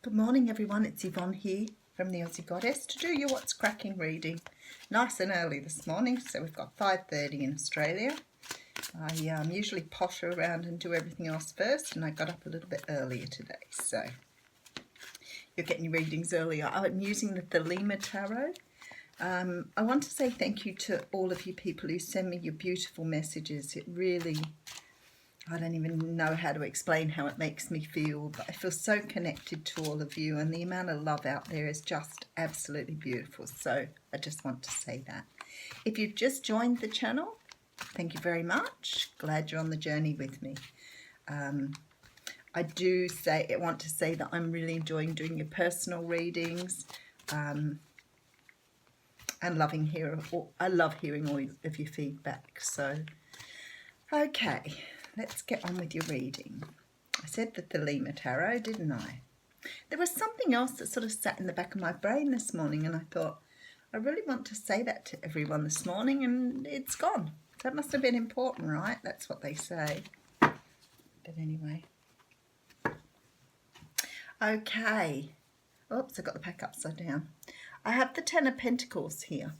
Good morning everyone, it's Yvonne here from the Aussie Goddess to do your What's Cracking reading. Nice and early this morning, so we've got 5:30 in Australia. I usually potter around and do everything else first, and I got up a little bit earlier today, so you're getting your readings earlier. I'm using the Thelema Tarot. I want to say thank you to all of you people who send me your beautiful messages. It really, I don't even know how to explain how it makes me feel, but I feel so connected to all of you, and the amount of love out there is just absolutely beautiful. So I just want to say that. If you've just joined the channel, thank you very much. Glad you're on the journey with me. I want to say that I'm really enjoying doing your personal readings, and I love hearing all of your feedback. So, okay. Let's get on with your reading. I said the Thelema Tarot, didn't I? There was something else that sort of sat in the back of my brain this morning, and I thought, I really want to say that to everyone this morning, and it's gone. That must have been important, right? That's what they say. But anyway. Okay. Oops, I got the pack upside down. I have the Ten of Pentacles here.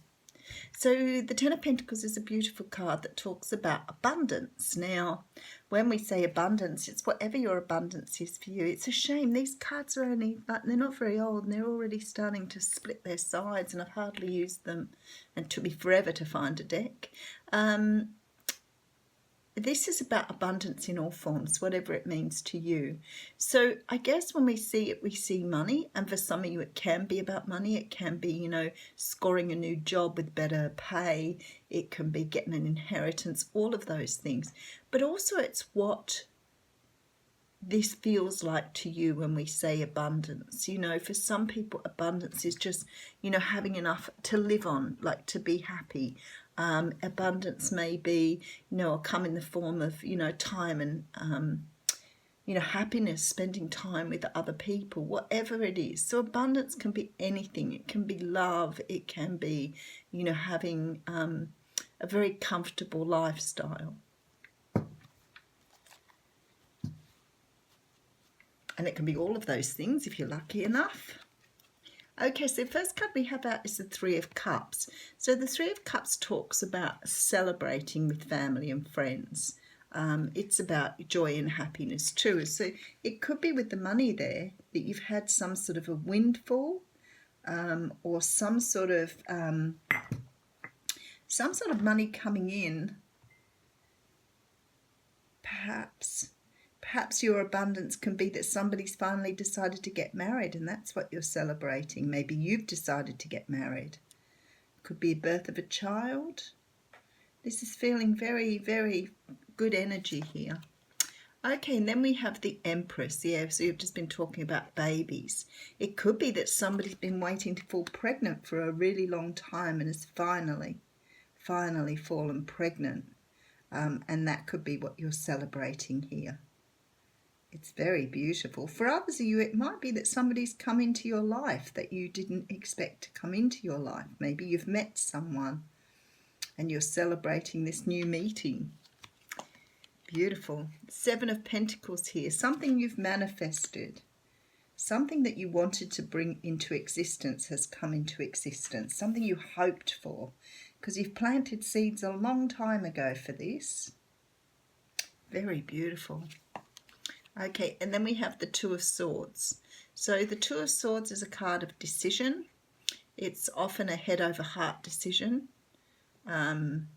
So the Ten of Pentacles is a beautiful card that talks about abundance. Now, when we say abundance, it's whatever your abundance is for you. It's a shame. These cards are only, they're not very old, and they're already starting to split their sides, and I've hardly used them, and it took me forever to find a deck. This is about abundance in all forms, whatever it means to you. So I guess when we see it, we see money. And for some of you, it can be about money. It can be, scoring a new job with better pay. It can be getting an inheritance, all of those things. But also it's what this feels like to you when we say abundance. For some people, abundance is just, having enough to live on, like to be happy. Abundance may be, come in the form of, time and, happiness, spending time with other people, whatever it is. So abundance can be anything. It can be love. It can be, having a very comfortable lifestyle. And it can be all of those things if you're lucky enough. Okay, so the first card we have out is the Three of Cups. So the Three of Cups talks about celebrating with family and friends. It's about joy and happiness too. So it could be with the money there that you've had some sort of a windfall, or some sort of money coming in. Perhaps your abundance can be that somebody's finally decided to get married, and that's what you're celebrating. Maybe you've decided to get married. Could be a birth of a child. This is feeling very, very good energy here. Okay, and then we have the Empress. Yeah, so you've just been talking about babies. It could be that somebody's been waiting to fall pregnant for a really long time and has finally fallen pregnant. And that could be what you're celebrating here. It's very beautiful. For others of you, it might be that somebody's come into your life that you didn't expect to come into your life. Maybe you've met someone and you're celebrating this new meeting. Beautiful. Seven of Pentacles here. Something you've manifested. Something that you wanted to bring into existence has come into existence. Something you hoped for. Because you've planted seeds a long time ago for this. Very beautiful. Okay, and then we have the Two of Swords. So the Two of Swords is a card of decision. It's often a head over heart decision. And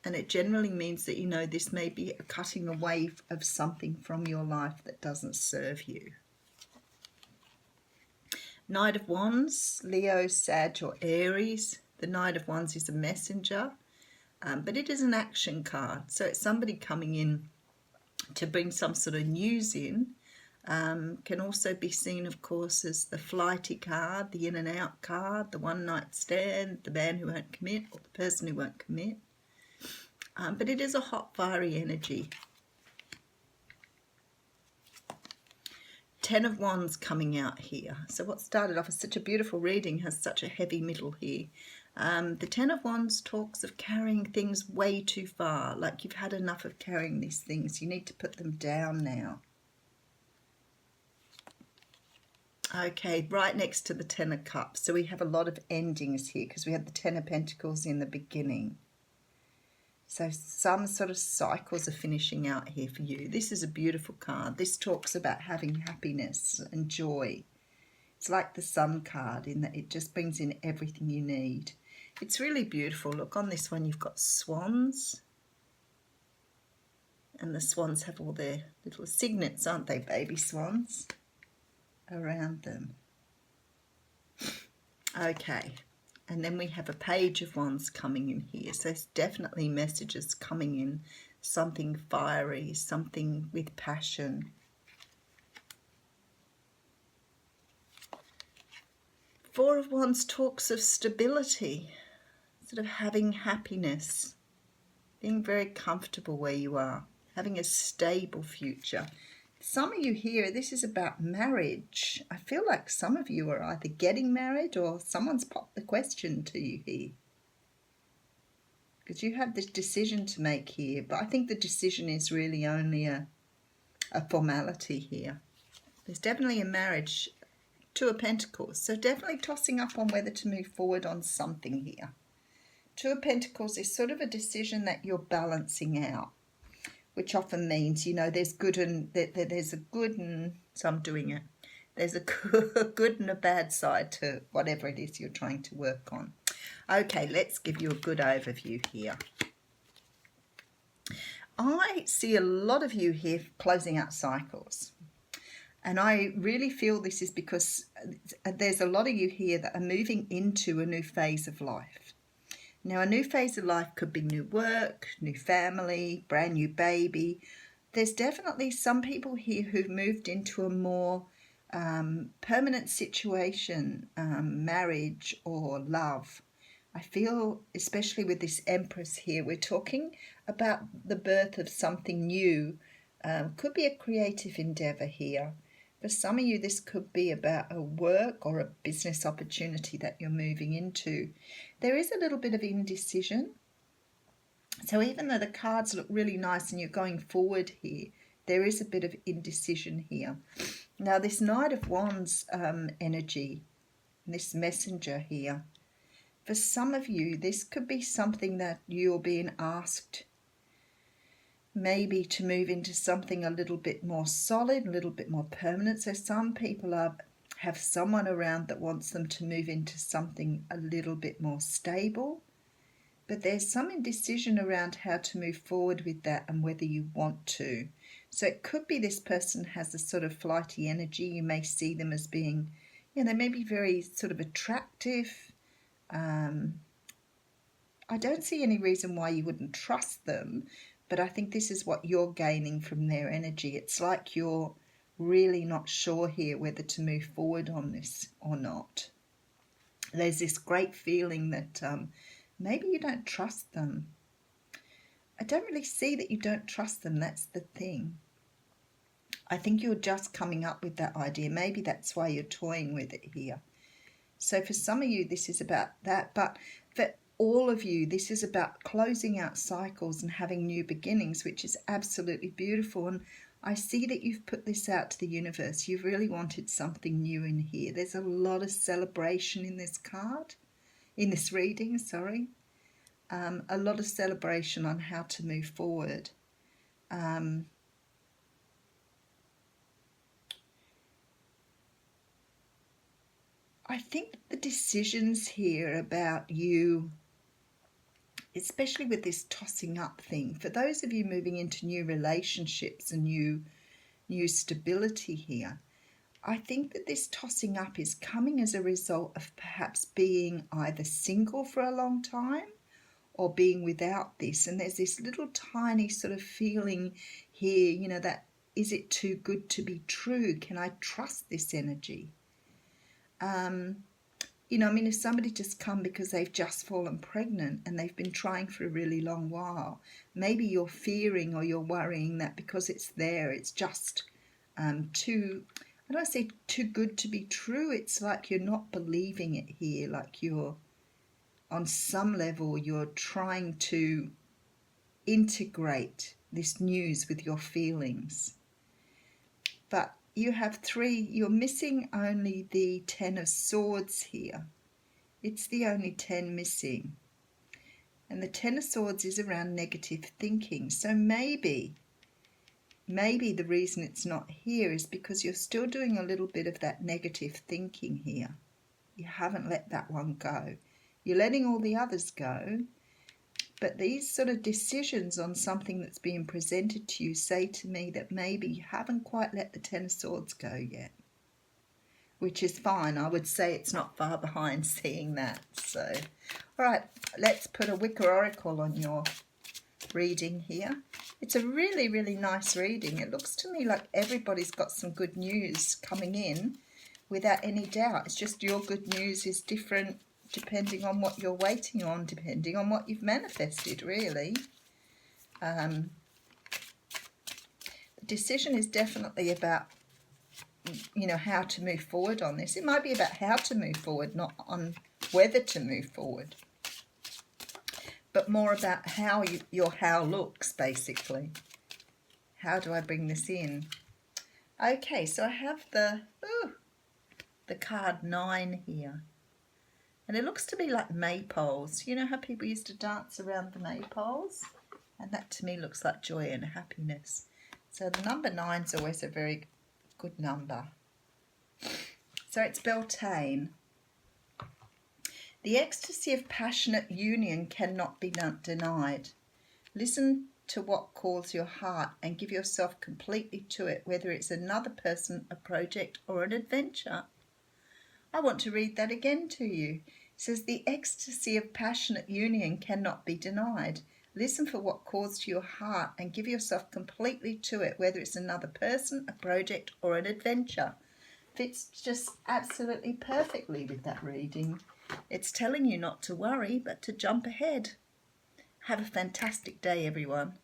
it generally means that, this may be a cutting away of something from your life that doesn't serve you. Knight of Wands, Leo, Sag or Aries. The Knight of Wands is a messenger, but it is an action card. So it's somebody coming in to bring some sort of news in. Can also be seen, of course, as the flighty card, the in and out card, the one night stand, the man who won't commit, or the person who won't commit. But it is a hot, fiery energy. Ten of Wands coming out here. So what started off as such a beautiful reading has such a heavy middle here. The Ten of Wands talks of carrying things way too far, like you've had enough of carrying these things. You need to put them down now. Okay, right next to the Ten of Cups. So we have a lot of endings here because we have the Ten of Pentacles in the beginning. So some sort of cycles are finishing out here for you. This is a beautiful card. This talks about having happiness and joy. It's like the Sun card in that it just brings in everything you need. It's really beautiful. Look, on this one you've got swans. And the swans have all their little signets, aren't they, baby swans, around them. Okay, and then we have a Page of Wands coming in here. So there's definitely messages coming in, something fiery, something with passion. Four of Wands talks of stability, sort of having happiness, being very comfortable where you are, having a stable future. Some of you here, this is about marriage. I feel like some of you are either getting married or someone's popped the question to you here. Because you have this decision to make here, but I think the decision is really only a formality here. There's definitely a marriage, Two of Pentacles, so definitely tossing up on whether to move forward on something here. Two of Pentacles is sort of a decision that you're balancing out, which often means, you know, there's good and there's a good and, so I'm doing it. There's a good and a bad side to whatever it is you're trying to work on. Okay, let's give you a good overview here. I see a lot of you here closing out cycles. And I really feel this is because there's a lot of you here that are moving into a new phase of life. Now, a new phase of life could be new work, new family, brand new baby. There's definitely some people here who've moved into a more permanent situation, marriage or love. I feel, especially with this Empress here, we're talking about the birth of something new. Could be a creative endeavour here. For some of you, this could be about a work or a business opportunity that you're moving into. There is a little bit of indecision. So even though the cards look really nice and you're going forward here, there is a bit of indecision here. Now, this Knight of Wands energy, this messenger here, for some of you, this could be something that you're being asked maybe to move into something a little bit more solid, a little bit more permanent. So some people have someone around that wants them to move into something a little bit more stable. But there's some indecision around how to move forward with that and whether you want to. So it could be this person has a sort of flighty energy. You may see them as being, you know, they may be very sort of attractive. I don't see any reason why you wouldn't trust them. But I think this is what you're gaining from their energy. It's like you're really not sure here whether to move forward on this or not. There's this great feeling that maybe you don't trust them. I don't really see that you don't trust them. That's the thing. I think you're just coming up with that idea. Maybe that's why you're toying with it here. So for some of you, this is about that. But for all of you, this is about closing out cycles and having new beginnings, which is absolutely beautiful. And I see that you've put this out to the universe. You've really wanted something new in here. There's a lot of celebration in this card, in this reading, sorry. A lot of celebration on how to move forward. I think the decisions here about you, especially with this tossing up thing, for those of you moving into new relationships and new stability here, I think that this tossing up is coming as a result of perhaps being either single for a long time or being without this. And there's this little tiny sort of feeling here, you know, that is it too good to be true? Can I trust this energy? You know, I mean, if somebody just come because they've just fallen pregnant and they've been trying for a really long while, maybe you're fearing or you're worrying that because it's there, it's just too, I don't say too good to be true. It's like you're not believing it here, like you're, on some level, you're trying to integrate this news with your feelings. But you have 3, you're missing only the 10 of Swords here. It's the only 10 missing. And the 10 of Swords is around negative thinking. So maybe the reason it's not here is because you're still doing a little bit of that negative thinking here. You haven't let that one go. You're letting all the others go, but these sort of decisions on something that's being presented to you say to me that maybe you haven't quite let the 10 of Swords go yet, which is fine. I would say it's not far behind seeing that. So, all right, let's put a Wicker Oracle on your reading here. It's a really, really nice reading. It looks to me like everybody's got some good news coming in without any doubt. It's just your good news is different depending on what you're waiting on, depending on what you've manifested, really. The decision is definitely about, you know, how to move forward on this. It might be about how to move forward, not on whether to move forward, but more about how your how looks, basically. How do I bring this in? Okay, so I have the card 9 here. And it looks to be like maypoles. You know how people used to dance around the maypoles? And that to me looks like joy and happiness. So the number 9 is always a very good number. So it's Beltane. The ecstasy of passionate union cannot be denied. Listen to what calls your heart and give yourself completely to it, whether it's another person, a project, or an adventure. I want to read that again to you. It says, the ecstasy of passionate union cannot be denied. Listen for what calls to your heart and give yourself completely to it, whether it's another person, a project, or an adventure. Fits just absolutely perfectly with that reading. It's telling you not to worry, but to jump ahead. Have a fantastic day, everyone.